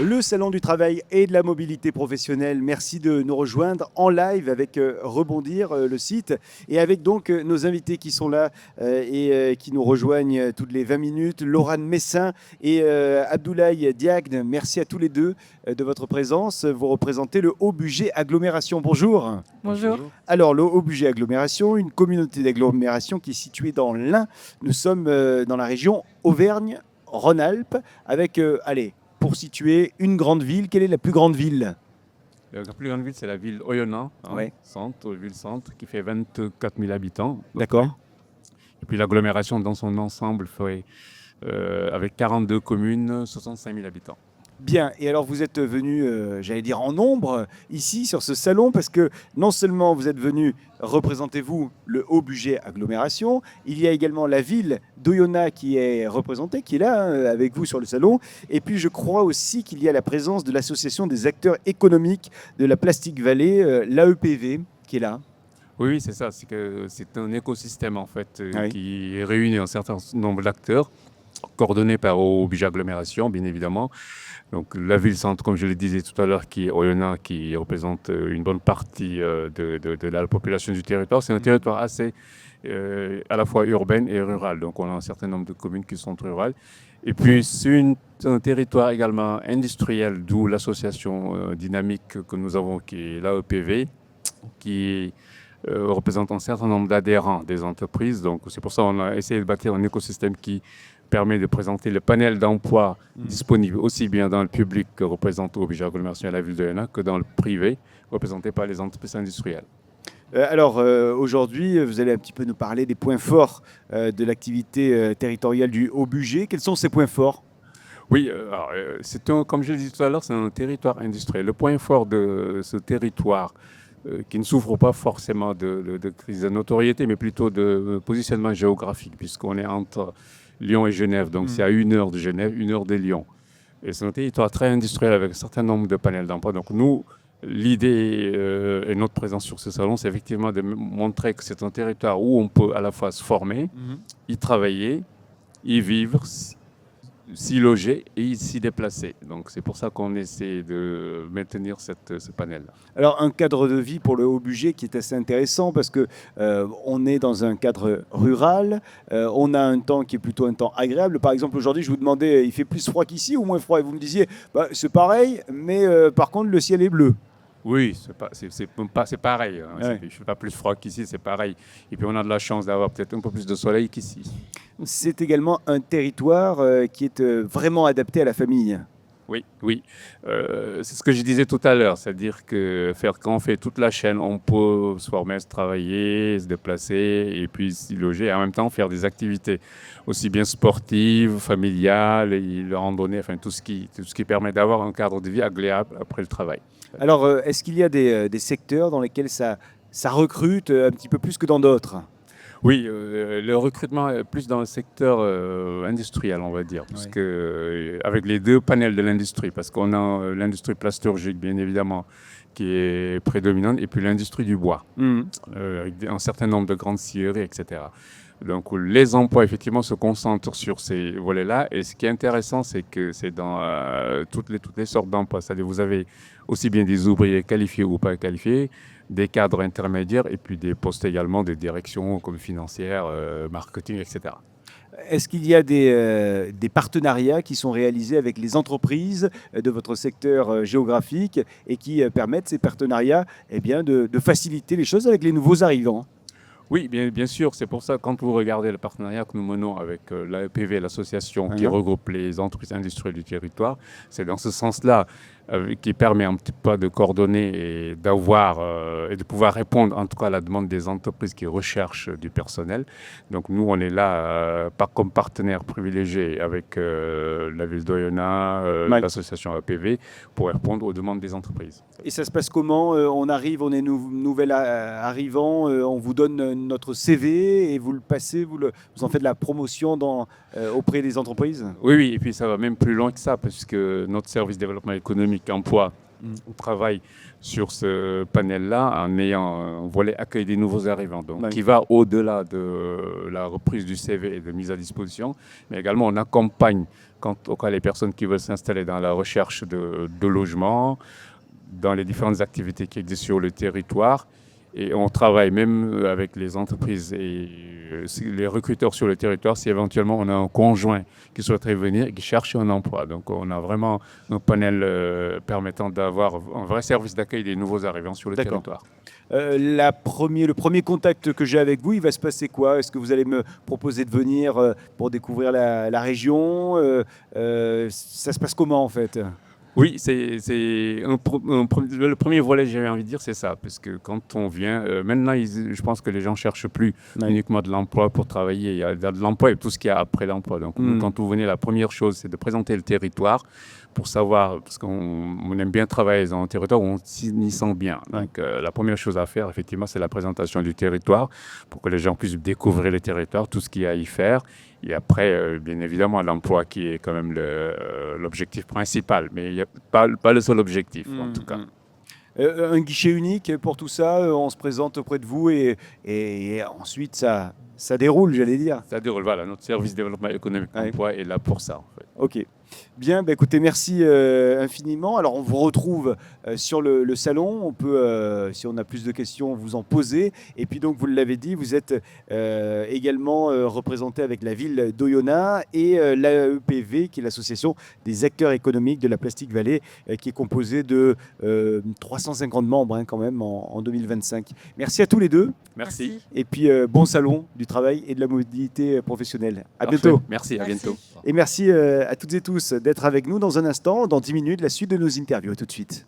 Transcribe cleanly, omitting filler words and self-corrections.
le Salon du Travail et de la Mobilité Professionnelle. Merci de nous rejoindre en live avec Rebondir, le site, et avec donc nos invités qui sont là et qui nous rejoignent toutes les 20 minutes. Laurane Messin et Abdoulaye Diagne, merci à tous les deux de votre présence. Vous représentez le Haut Bugey Agglomération. Bonjour. Bonjour. Alors, le Haut Bugey Agglomération, une communauté d'agglomération qui est située dans l'Ain. Nous sommes dans la région Auvergne-Rhône-Alpes avec, pour situer une grande ville. Quelle est la plus grande ville ? La plus grande ville, c'est la ville Oyonnax, Ouais. ville-centre, qui fait 24 000 habitants. D'accord. Et puis l'agglomération dans son ensemble fait, avec 42 communes, 65 000 habitants. Bien, et alors vous êtes venu, j'allais dire en nombre, ici sur ce salon, parce que non seulement vous êtes venu représenter vous le Haut Bugey Agglomération, il y a également la ville d'Oyonnax qui est représentée, qui est là avec vous sur le salon, et puis je crois aussi qu'il y a la présence de l'association des acteurs économiques de la Plastic Valley, l'AEPV, qui est là. Oui, c'est ça, c'est un écosystème en fait Oui. qui réunit un certain nombre d'acteurs, coordonnés par Haut Bugey Agglomération, bien évidemment. Donc la ville-centre, comme je le disais tout à l'heure, qui est Oyonnax, qui représente une bonne partie de la population du territoire. C'est un territoire assez à la fois urbain et rural. Donc on a un certain nombre de communes qui sont rurales. Et puis c'est un territoire également industriel, d'où l'association dynamique que nous avons, qui est l'AEPV, qui représente un certain nombre d'adhérents des entreprises. Donc c'est pour ça qu'on a essayé de bâtir un écosystème qui permet de présenter le panel d'emplois disponible aussi bien dans le public que représenté au Bugey Agglomération à la ville d'Oyonnax que dans le privé représenté par les entreprises industrielles. Alors aujourd'hui, vous allez un petit peu nous parler des points forts de l'activité territoriale du Haut Bugey. Quels sont ces points forts ? Oui, comme je le disais tout à l'heure, c'est un territoire industriel. Le point fort de ce territoire, qui ne souffre pas forcément de crise de notoriété, mais plutôt de positionnement géographique, puisqu'on est entre Lyon et Genève, donc c'est à 1 heure de Genève, 1 heure de Lyon. Et c'est un territoire très industriel avec un certain nombre de panels d'emploi. Donc nous, l'idée et notre présence sur ce salon, c'est effectivement de montrer que c'est un territoire où on peut à la fois se former, y travailler, y vivre, s'y loger et s'y déplacer. Donc c'est pour ça qu'on essaie de maintenir ce panel-là. Alors un cadre de vie pour le Haut Bugey qui est assez intéressant parce que on est dans un cadre rural, on a un temps qui est plutôt un temps agréable. Par exemple aujourd'hui je vous demandais, il fait plus froid qu'ici ou moins froid ? Et vous me disiez, c'est pareil, mais par contre le ciel est bleu. Oui, c'est pareil. Hein. Ouais. Il ne fait pas plus froid qu'ici, c'est pareil. Et puis on a de la chance d'avoir peut-être un peu plus de soleil qu'ici. C'est également un territoire qui est vraiment adapté à la famille. Oui. C'est ce que je disais tout à l'heure, c'est-à-dire que quand on fait toute la chaîne, on peut se former, se travailler, se déplacer et puis s'y loger et en même temps faire des activités aussi bien sportives, familiales, et randonnées, enfin tout ce qui permet d'avoir un cadre de vie agréable après le travail. Alors est-ce qu'il y a des secteurs dans lesquels ça recrute un petit peu plus que dans d'autres ? Oui, le recrutement est plus dans le secteur industriel, on va dire, parce que avec les deux panels de l'industrie, parce qu'on a l'industrie plasturgique, bien évidemment, qui est prédominante, et puis l'industrie du bois, avec un certain nombre de grandes scieries, etc. Donc les emplois, effectivement, se concentrent sur ces volets-là, et ce qui est intéressant, c'est que c'est dans toutes les sortes d'emplois, c'est-à-dire vous avez aussi bien des ouvriers qualifiés ou pas qualifiés, des cadres intermédiaires et puis des postes également de direction comme financière, marketing, etc. Est-ce qu'il y a des partenariats qui sont réalisés avec les entreprises de votre secteur géographique et qui permettent ces partenariats de faciliter les choses avec les nouveaux arrivants ? Oui, bien sûr. C'est pour ça, quand vous regardez le partenariat que nous menons avec l'AEPV, l'association qui regroupe les entreprises industrielles du territoire, c'est dans ce sens-là qui permet un petit peu de coordonner et d'avoir et de pouvoir répondre en tout cas à la demande des entreprises qui recherchent du personnel. Donc nous, on est là comme partenaire privilégié avec la ville d'Oyonnax, l'association AEPV, pour répondre aux demandes des entreprises. Et ça se passe comment ? On arrive, on est nouvel arrivant, on vous donne notre CV et vous le passez, vous en faites de la promotion auprès des entreprises ? Oui, et puis ça va même plus loin que ça, parce que notre service développement économique, emploi On travaille sur ce panel-là en ayant un volet accueil des nouveaux arrivants, donc, Ouais. qui va au-delà de la reprise du CV et de mise à disposition, mais également on accompagne quant au cas les personnes qui veulent s'installer dans la recherche de logement, dans les différentes activités qui existent sur le territoire. Et on travaille même avec les entreprises et les recruteurs sur le territoire si éventuellement on a un conjoint qui souhaiterait venir et qui cherche un emploi. Donc on a vraiment un panel permettant d'avoir un vrai service d'accueil des nouveaux arrivants sur le D'accord. territoire. Le premier contact que j'ai avec vous, il va se passer quoi? Est-ce que vous allez me proposer de venir pour découvrir la région? Ça se passe comment en fait? Oui, le premier volet, j'ai envie de dire, c'est ça. Parce que quand on vient, maintenant, je pense que les gens ne cherchent plus Ouais. uniquement de l'emploi pour travailler. Il y a de l'emploi et tout ce qu'il y a après l'emploi. Donc, quand vous venez, la première chose, c'est de présenter le territoire pour savoir, parce qu'on aime bien travailler dans un territoire où on s'y sent bien. Donc, la première chose à faire, effectivement, c'est la présentation du territoire pour que les gens puissent découvrir le territoire, tout ce qu'il y a à y faire. Et après, bien évidemment, l'emploi qui est quand même l'objectif principal, mais il n'y a pas le seul objectif, en tout cas. Un guichet unique pour tout ça, on se présente auprès de vous et ensuite ça déroule, j'allais dire. Ça déroule, voilà, notre service développement économique Ouais. emploi est là pour ça, en fait. Ok. Bien, bah écoutez, merci infiniment. Alors, on vous retrouve sur le salon. On peut, si on a plus de questions, vous en poser. Et puis, donc, vous l'avez dit, vous êtes également représenté avec la ville d'Oyonnax et l'AEPV, qui est l'association des acteurs économiques de la Plastic Valley, qui est composée de 350 membres quand même en 2025. Merci à tous les deux. Merci. Et puis, bon salon du travail et de la mobilité professionnelle. À Parfait. bientôt. Merci, à bientôt. Et merci à toutes et tous d'être avec nous dans un instant, dans 10 minutes, la suite de nos interviews. À tout de suite.